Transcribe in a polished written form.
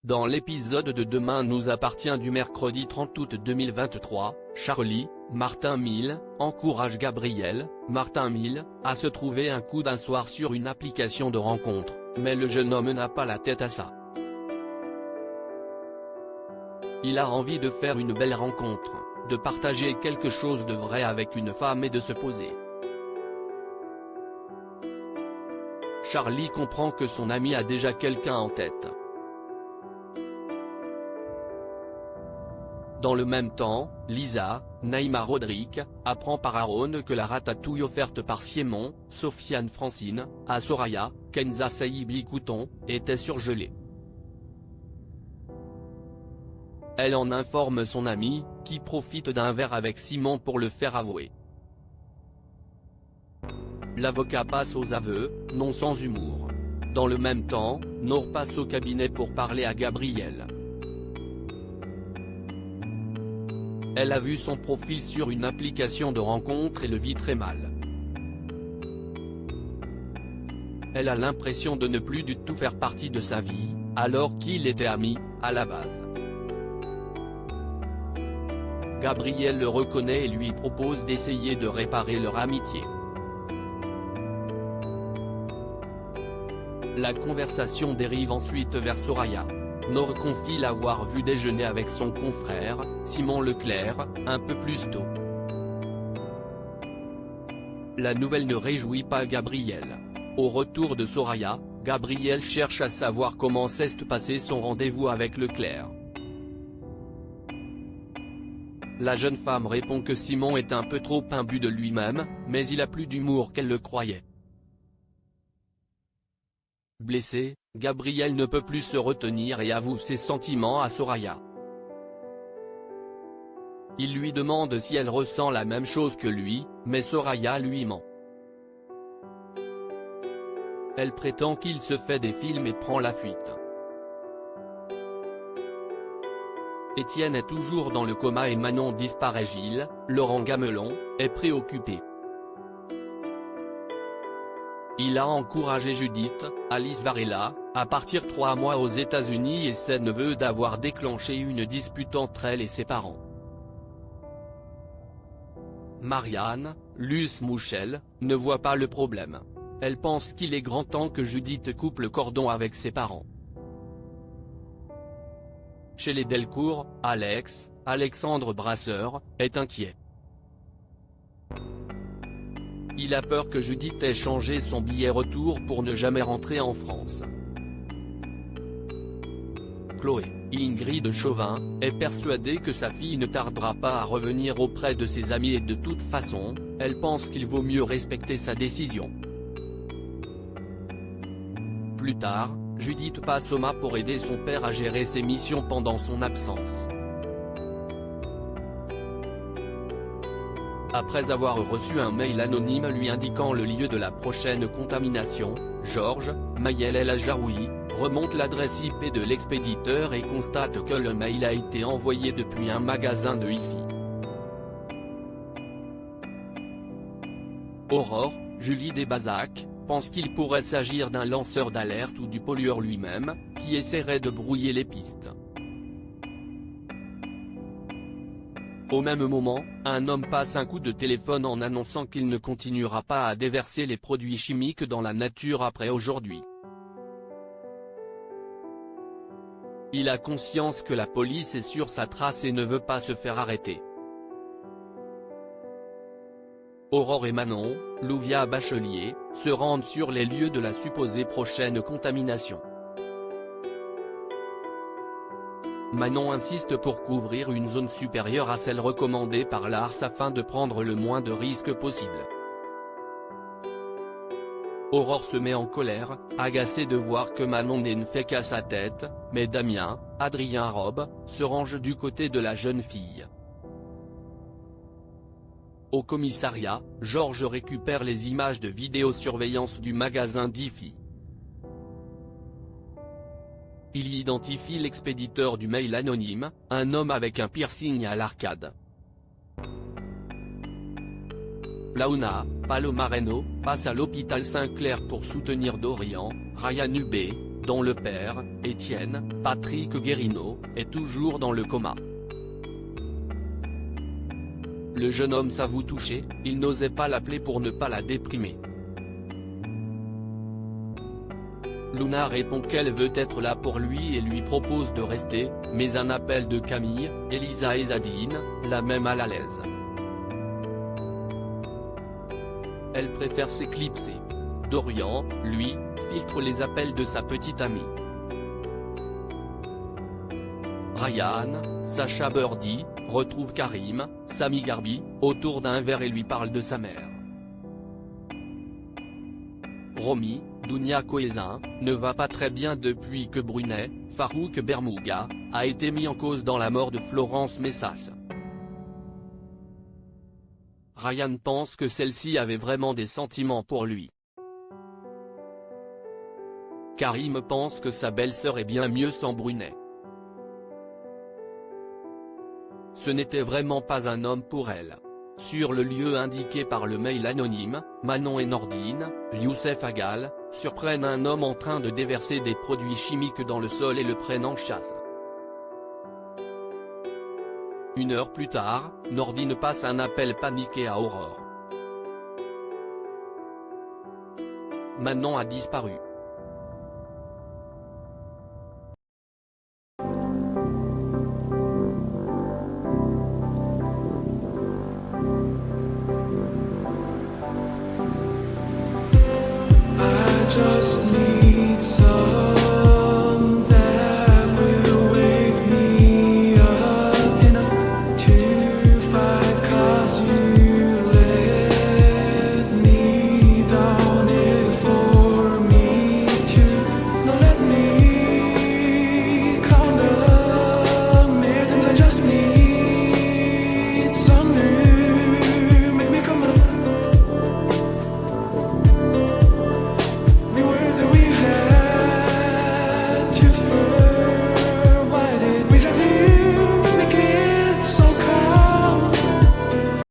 Dans l'épisode de Demain nous appartient du mercredi 30 août 2023, Charlie, Martin Mille, encourage Gabriel, Martin Mille, à se trouver un coup d'un soir sur une application de rencontre, mais le jeune homme n'a pas la tête à ça. Il a envie de faire une belle rencontre, de partager quelque chose de vrai avec une femme et de se poser. Charlie comprend que son ami a déjà quelqu'un en tête. Dans le même temps, Lisa, Naïma Rodrigue, apprend par Aaron que la ratatouille offerte par Simon, Sofiane Francine, à Soraya, Kenza Saïbli Couton, était surgelée. Elle en informe son ami, qui profite d'un verre avec Simon pour le faire avouer. L'avocat passe aux aveux, non sans humour. Dans le même temps, Nour passe au cabinet pour parler à Gabriel. Elle a vu son profil sur une application de rencontre et le vit très mal. Elle a l'impression de ne plus du tout faire partie de sa vie, alors qu'ils étaient amis, à la base. Gabriel le reconnaît et lui propose d'essayer de réparer leur amitié. La conversation dérive ensuite vers Soraya. Nour confie l'avoir vu déjeuner avec son confrère, Simon Leclerc, un peu plus tôt. La nouvelle ne réjouit pas Gabriel. Au retour de Soraya, Gabriel cherche à savoir comment s'est passé son rendez-vous avec Leclerc. La jeune femme répond que Simon est un peu trop imbu de lui-même, mais il a plus d'humour qu'elle le croyait. Blessé, Gabriel ne peut plus se retenir et avoue ses sentiments à Soraya. Il lui demande si elle ressent la même chose que lui, mais Soraya lui ment. Elle prétend qu'il se fait des films et prend la fuite. Étienne est toujours dans le coma et Manon disparaît. Gilles, Laurent Gamelon, est préoccupé. Il a encouragé Judith, Alice Varela, à partir 3 mois aux États-Unis et ses neveux d'avoir déclenché une dispute entre elle et ses parents. Marianne, Luce Mouchel, ne voit pas le problème. Elle pense qu'il est grand temps que Judith coupe le cordon avec ses parents. Chez les Delcourt, Alexandre Brasseur, est inquiet. Il a peur que Judith ait changé son billet retour pour ne jamais rentrer en France. Chloé, Ingrid Chauvin, est persuadée que sa fille ne tardera pas à revenir auprès de ses amis et de toute façon, elle pense qu'il vaut mieux respecter sa décision. Plus tard, Judith passe au MA pour aider son père à gérer ses missions pendant son absence. Après avoir reçu un mail anonyme lui indiquant le lieu de la prochaine contamination, Georges, Mayel El Ajaoui, remonte l'adresse IP de l'expéditeur et constate que le mail a été envoyé depuis un magasin de hi-fi. Aurore, Julie Desbazac, pense qu'il pourrait s'agir d'un lanceur d'alerte ou du pollueur lui-même, qui essaierait de brouiller les pistes. Au même moment, un homme passe un coup de téléphone en annonçant qu'il ne continuera pas à déverser les produits chimiques dans la nature après aujourd'hui. Il a conscience que la police est sur sa trace et ne veut pas se faire arrêter. Aurore et Manon, Louvia Bachelier, se rendent sur les lieux de la supposée prochaine contamination. Manon insiste pour couvrir une zone supérieure à celle recommandée par l'ARS afin de prendre le moins de risques possible. Aurore se met en colère, agacée de voir que Manon ne fait qu'à sa tête, mais Damien, Adrien Robe, se range du côté de la jeune fille. Au commissariat, Georges récupère les images de vidéosurveillance du magasin d'hi-fi. Il y identifie l'expéditeur du mail anonyme, un homme avec un piercing à l'arcade. Launa, Paloma Reno, passe à l'hôpital Saint-Clair pour soutenir Dorian, Ryan Hubé, dont le père, Étienne, Patrick Guérino, est toujours dans le coma. Le jeune homme s'avoue touché, il n'osait pas l'appeler pour ne pas la déprimer. Luna répond qu'elle veut être là pour lui et lui propose de rester, mais un appel de Camille, Elisa et Zadine, la met mal à l'aise. Elle préfère s'éclipser. Dorian, lui, filtre les appels de sa petite amie. Ryan, Sacha Birdie, retrouve Karim, Sami Garbi, autour d'un verre et lui parle de sa mère. Romy, Dounia Coézin, ne va pas très bien depuis que Brunet, Farouk Bermouga, a été mis en cause dans la mort de Florence Messas. Ryan pense que celle-ci avait vraiment des sentiments pour lui. Karim pense que sa belle-sœur est bien mieux sans Brunet. Ce n'était vraiment pas un homme pour elle. Sur le lieu indiqué par le mail anonyme, Manon et Nordine, Youssef Agal, surprennent un homme en train de déverser des produits chimiques dans le sol et le prennent en chasse. Une heure plus tard, Nordine passe un appel paniqué à Aurore. Manon a disparu.